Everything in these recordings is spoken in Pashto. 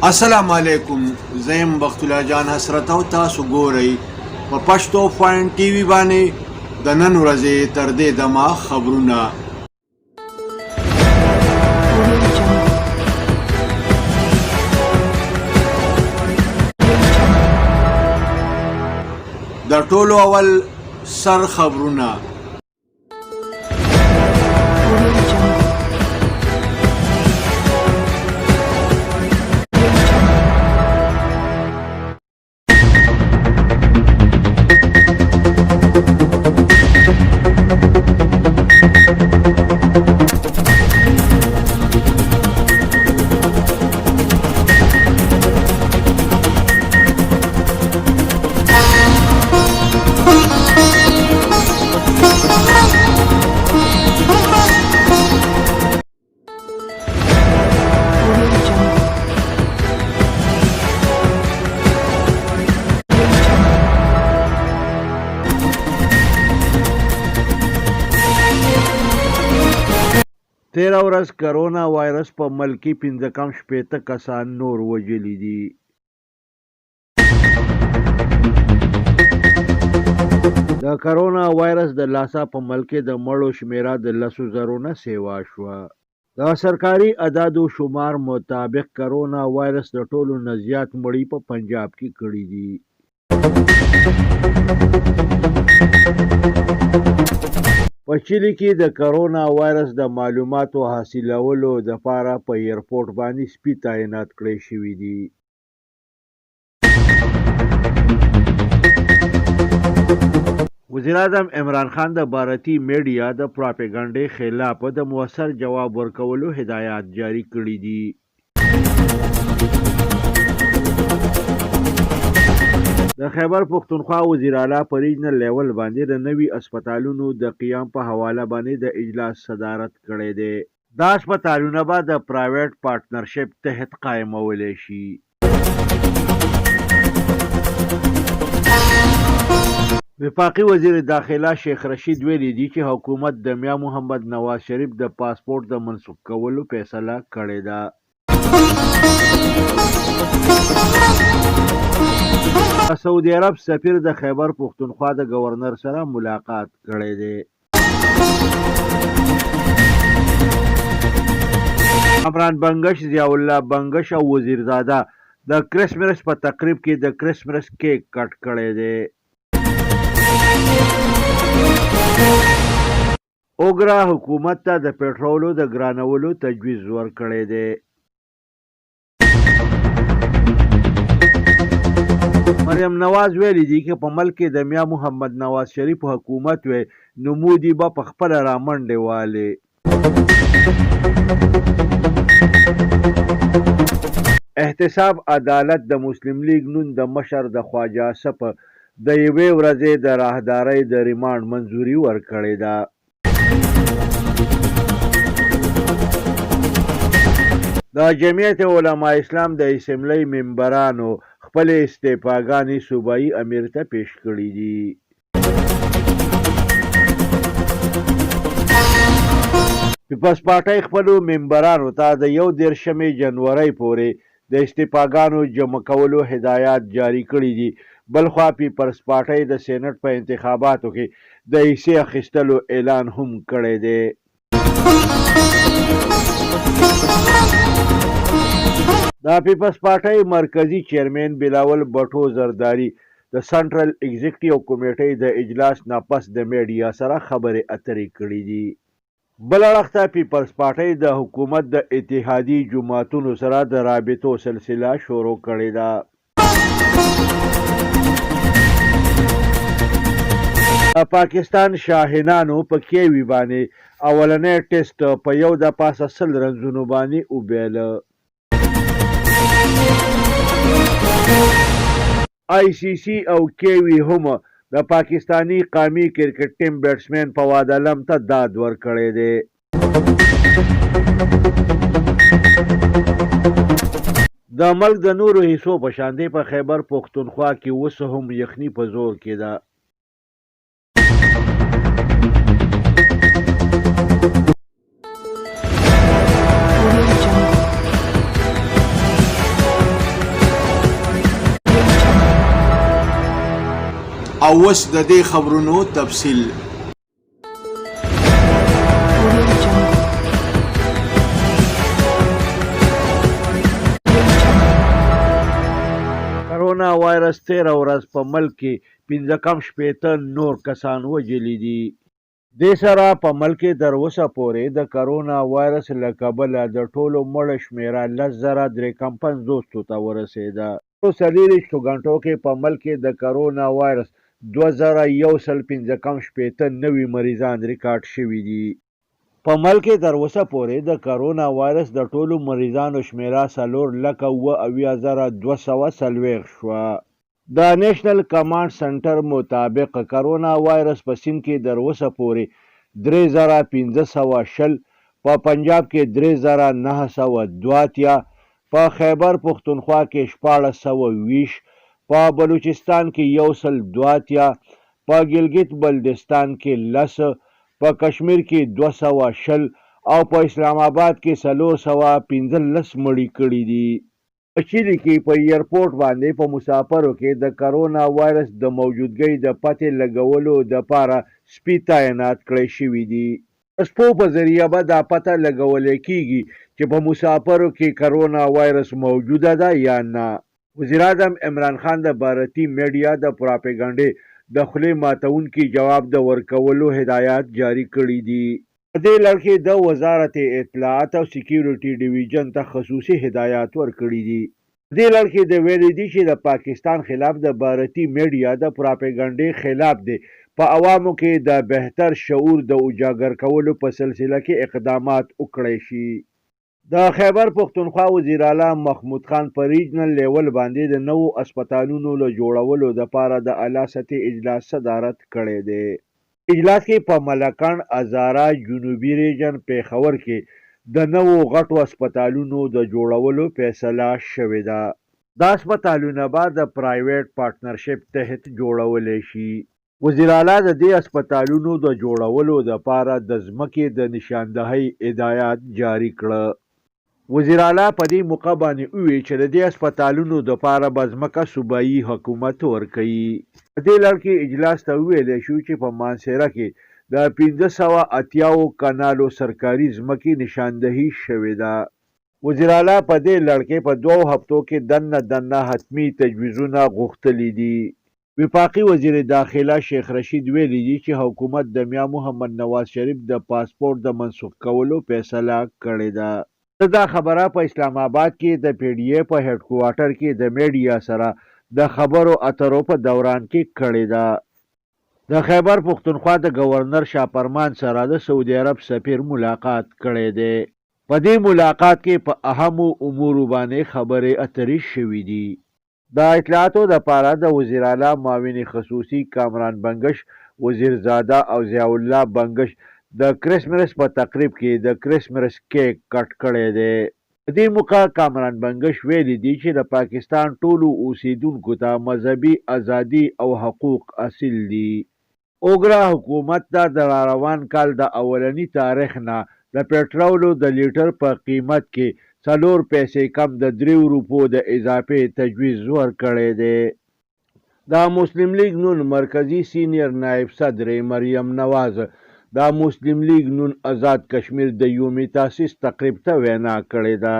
السلام علیکم. زیم بخت الله جان حسرت او تاسو ګورئ په پښتو پوینټ ټي وي باندې د نن ورځې تر دې دمه خبرونه. د ټولو اول سر خبرونه. تیره ورځ کرونا وایرس په ملک کې 15 کسان نور وژلي دي. د کرونا وایرس د لاسه په ملک کې د مړو شمیره د 10,000 نه سیوا شوه. د سرکاري اعدادو شمار مطابق کرونا وایرس د ټولو نه زیات مړي په پنجاب کې کړي دي. په چیلي کې د کرونا وایرس د معلوماتو حاصلولو دپاره په ایرپورټ باندې سپي تعینات کړی شوي دي. وزیر اعظم عمران خان د بھارتی میډیا د پراپیګنډې خلاف د مؤثر جواب ورکولو هدایات جاری کړي دي. د خیبر پښتونخوا وزیر اعلی په ریجنل لیول باندې د نوي اسپیټالونو د قیام په حواله باندې د اجلاس صدارت کړی دی. دا اسپیټالونه به د پرایویټ پارټنرشپ تحت قایمولی شي. وفاقي وزیر داخله شیخ رشید ویلي دي چې حکومت د میا محمد نواز شریف د پاسپورت د منسوخ کولو فیصله کړې ده. سعودي عرب سفیر د خیبر پښتونخوا د گورنر سره ملاقات کړی دی. عمران بنگش، ضیاء الله بنگش او وزیرزاده د کرسمس په تقریب کې د کرسمس کیک کټ کړی دی. اوګرا حکومت ته د پټرولو د ګرانولو تجویز ورکړی دی. مریم نواز ویلي دي چې په ملک کې د میا محمد نواز شریف حکومت وي نو مودي به په خپله رامنډې والي. احتساب عدالت د مسلم لیگ نون د مشر د خواجه اسف د یوې ورځې د راهدارۍ د ریمانډ منظوري ورکړې ده. د جمعیت علما اسلام د اسمبلی ممبرانو خپل استعفاګانې صوبایي امیر ته پیش کړي دي. پیپلز پارټۍ خپلو ممبرانو ته د 21 جنورۍ پورې د استعفاګانو جمع کولو هدایات جاری کړي دي. بلخوا پیپلز پارټۍ د سینټ په انتخاباتو کې د حصې اخیستلو اعلان هم کړی دی. د پیپلز پارټۍ مرکزی چیرمن بلاول بټو زرداری د سنټرل ایگزیکټیو کمیټې د اجلاس نه پس د میډیا سره خبرې اترې کړي دي. بل اړخ ته پیپلز پارټۍ د حکومت د اتحادي جماعتونو سره د رابطو سلسله شروع کړې ده. پاکستان شاهینانو په کیوي باندې اولنی ټیسټ په 1.10 رنزونو باندې وبیله. آئی سی سی او کیوي هم د پاکستانی قومي کرکټ ټیم بیټسمین فواد علم ته داد ورکړی دی. د ملک د نورو حصو په شان دی په خیبر پښتونخوا کې اوس هم یخني په زور کې ده. او اوس د دې خبرونو تفصیل. کرونا وایرس 13 ورځ په ملک کې 15 نور کسان وژلي دي. دې سره په ملک کې تر اوسه پورې د کرونا وایرس له کبله د ټولو مړو شمېره 10,350 ته ورسېده. په 24 غنټو کې په ملک کې د کرونا وایرس 2115 نوي مریضان ریکارډ شوي دي. په ملک کې تر اوسه پورې د کرونا وایرس د ټولو مریضانو شمېره 4,72,240 شوه. د نیشنل کمانډ سنټر مطابق کرونا وایرس په سند کې تر اوسه پورې 3,520، په پنجاب کې 3,982، په خیبر پختونخوا کې 1,620، په بلوچستان کې 1,082، په ګلګت بلتستان کې 10، په کشمیر کې 220 او په اسلام آباد کې 415 مړي کړي دي. په چیلي کې په ایرپورټ باندې په مسافرو کې د کرونا وایرس د موجودګۍ د پتې لګولو دپاره سپي تعینات کړی شوي دي. سپو په ذریعه به دا پته لګولی کیږي چې په مسافرو کې کرونا وایرس موجوده ده یا نه. وزیر اعظم عمران خان د بھارتي میډیا د پراپیګنډې د خولې ماتونکي جواب د ورکولو هدایات جاری کړي دي. په دې لړ کې د وزارت اطلاعات او سکیورټي ډیویژن ته خصوصي هدایات ورکړي دي. په دې لړ کې د ویلي دي چې د پاکستان خلاف د بھارتي میډیا د پراپیګنډې خلاف دی په عوامو کې د بهتر شعور د اجاګر کولو په سلسله کې اقدامات وکړی شي. د خیبر پختونخوا وزیر اعلی محمود خان په ریجنل لیول باندې د نوو اسپتالونو له جوړولو دپاره د اعلی سطحې اجلاس صدارت کړی دی. اجلاس کې په ملکنډ، هزاره، جنوبي ریجن، پیښور کې د نوو غټو اسپتالونو د جوړولو فیصله شوې ده. دا اسپتالونه به د پرایویټ پارټنرشپ تحت جوړولی شي. وزیر اعلی د دې اسپتالونو د جوړولو دپاره د ځمکې د نشاندهۍ هدایات جاری کړه. وزیر اعلی په دې موقع باندې وویل چې د دې اسپتالونو دپاره به ځمکه صوبایي حکومت ورکوي. په دې لړ کې اجلاس ته وویلی شو چې په مانسهره کې د 580 کنالو سرکاري ځمکې نشاندهي شوې ده. وزیر اعلی په دې لړ کې په 2 هفتو کې دننه حتمي تجویزونه غوښتلي دي. وفاقي وزیر داخله شیخ رشید ویلي دي چې حکومت د میا محمد نواز شریف د پاسپورت د منسوخ کولو فیصله کړې ده. دا خبره په اسلام آباد کې د پی ډي اے په هډ کوارټر کې د میډیا سره د خبرو اترو په دوران کې کړې ده. د خیبر پختونخوا د گورنر شاپرمان سره د سعودي عرب سفیر ملاقات کړی دی. په دې ملاقات کې په اهمو امورو باندې خبرې اترې شوې دي. د اطلاعاتو دپاره د وزیر اعلی معاون خصوصي کامران بنگش، وزیرزاده او ضیاء الله بنگش د کرسمس په تقریب کې د کرسمس کیک کټ کړی دی. په دې موقع کامران بنگش ویلي دي چې د پاکستان ټولو اوسیدونکو ته مذهبي ازادي او حقوق اصیل دي. اوګرا حکومت ته د روان کال د اولني تاریخ نه د پټرولو د لیټر په قیمت کې 4 پیسې کم د 3 روپو د اضافه تجویز ورکړی دی. د مسلم لیگ نون مرکزی سینئر نائب صدر مریم نواز د مسلم لیگ نون آزاد کشمیر د یومي تاسیس تقریب ته وینا کړې ده.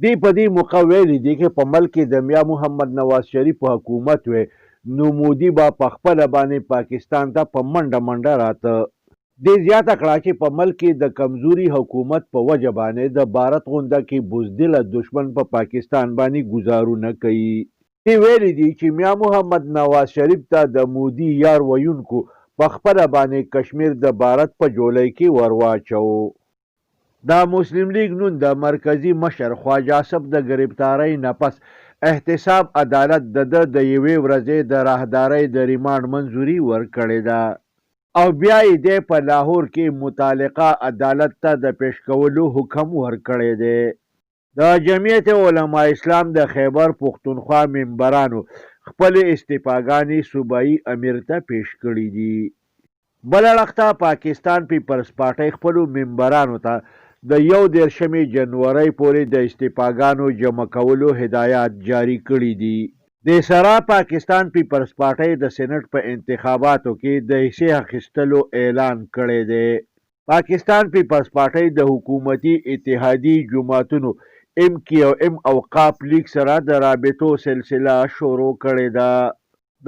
دی په دې موقع ویلي دي چې په ملک کې د میا محمد نواز شریف حکومت وی نو مودي به په خپله باندې پاکستان ته په منډه راته. دې زیاته کړه چې په ملک کې د کمزوري حکومت په وجه باندې د بھارت غونډه کې بزدله دشمن په پاکستان باندې ګزارونه کوي. دی ویلي دي چې میا محمد نواز شریف ته د مودي یار ویونکو په خپله باندې کشمیر د بھارت په جولۍ کې ورواچو. د مسلم لیگ نون د مرکزی مشر خواجه اسف د گرفتارۍ نه پس احتساب عدالت د 1 ورځې د راهدارۍ د ریمانډ منظوري ورکړې ده او بیا یې د په لاهور کې متعلقه عدالت ته د پیش کولو حکم ورکړی دی. د جمعیت علما اسلام د خیبر پختونخوا ممبرانو خپل استعفاګانې صوبایي امیر ته پیش کړي دي. بل اړخ ته پاکستان پیپلز پارټۍ خپلو ممبرانو ته د 21 جنورۍ پورې د استعفاګانو جمع کولو هدایات جاری کړي دي. د سره پاکستان پیپلز پارټۍ د سېنات په انتخاباتو کې د حصې اخیستلو اعلان کړی دی. پاکستان پیپلز پارټۍ د حکومتي اتحادي جماعتونو MK او M اوقاف لیگ سره د رابطو سلسله شروع کړې ده.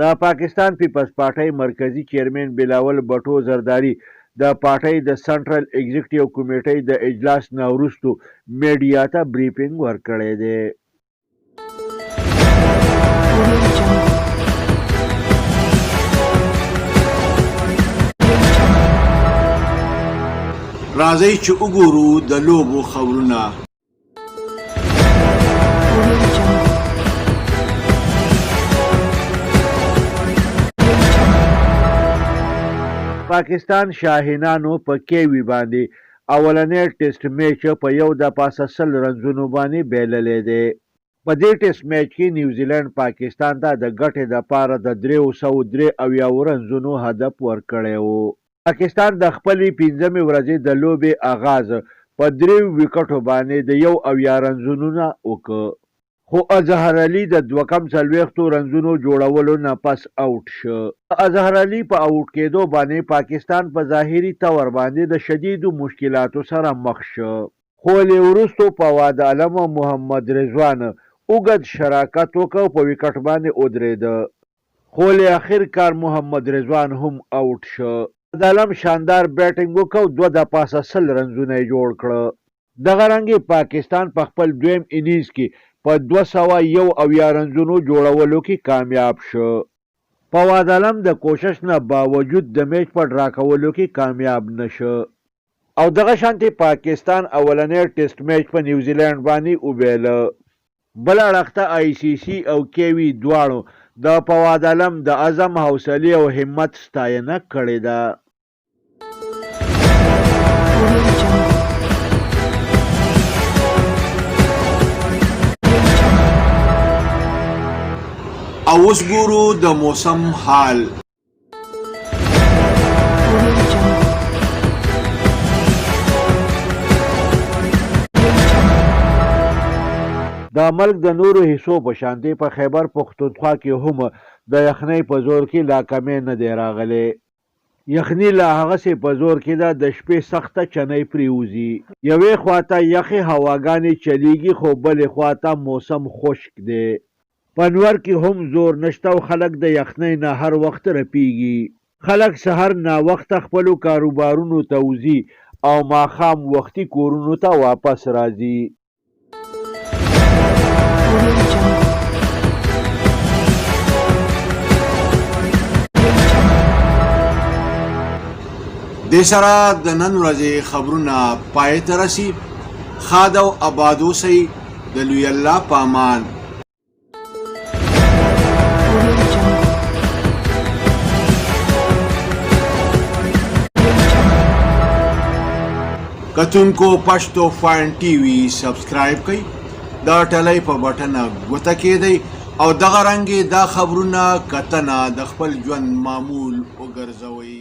د پاکستان پیپلز پارټۍ مرکزی چیرمن بلاول بټو زرداری د پارټۍ د سنټرل ایگزیکټیو کمیټې د اجلاس نه وروسته میډیا ته بریفینګ ورکړی دی. راځئ چې وګورو د لوبو خبرونه. پاکستان شاهینانو په کیوي باندې اولنې ټیسټ میچ په 1-0 رنزونو باندې بیللی دی. په دې ټیسټ میچ کې نیوزیلند پاکستان ته د ګټې دپاره د 383 رنزونو هدف ورکړی و. پاکستان د خپلې 5مې ورځې د لوبې آغاز په 3 ویکټو باندې د 1 رنزونو وکړ، خو اظهر علي د 240 رنزونو جوړولو نه پس آوټ شو. اظهر علي په آوټ کېدو باندې پاکستان په ظاهري تور باندې د شدیدو مشکلاتو سره مخ شو، خو له وروستو فواد عالم او محمد رضوان اوږد شراکت وکړ، په ویکټ باندې ودرېده، خو له اخر کار محمد رضوان هم آوټ شو. فواد عالم شاندار بیټینګ وکړ، 2 رنزونه یې جوړ کړه. دغه رنګې پاکستان په خپل دویم انیز کې په 201 رنزونو جوړولو کې کامیاب شو. فواد عالم د کوشش نه باوجود د میچ په ډرا کولو کې کامیاب نشو او دغه شانتي پاکستان اولنې ټیسټ میچ په نیوزیلند باندې وبیله. بل اړخ ته ICC او کیوي دواړو د فواد عالم د عزم، حوصلې او همت ستاینه کړې ده. او اوس ګورو د موسم حال. د ملک د نورو حصو په شانتي په خیبر پښتونخوا کې هم د یخنۍ په زور کې لا کمې نه دی راغلی. یخني لا هغسې په زور کې ده، د شپې سخته چنۍ پرېوځي. یوې خواته یخې هواګانې چلیږي، خو بلې خواته موسم خشک دی. په انور کې هم زور نشته او خلک د یخنۍ نه هر وخت رپیږي. خلک سحر ناوخته خپلو کاروبارونو ته وځي او ماښام وختي کورونو ته واپس راځي. دې سره د نن ورځې خبرونه پای ته رسي. ښاد او اباد اوسئ. د لوی الله په امان. کتونکو پښتو فاین ټي وي سبسکرایب کړئ، دا ټلۍ په بټن ګوته کېدئ او دغه رنګې دا خبرونه کتنه د خپل ژوند معمول وګرځوئ.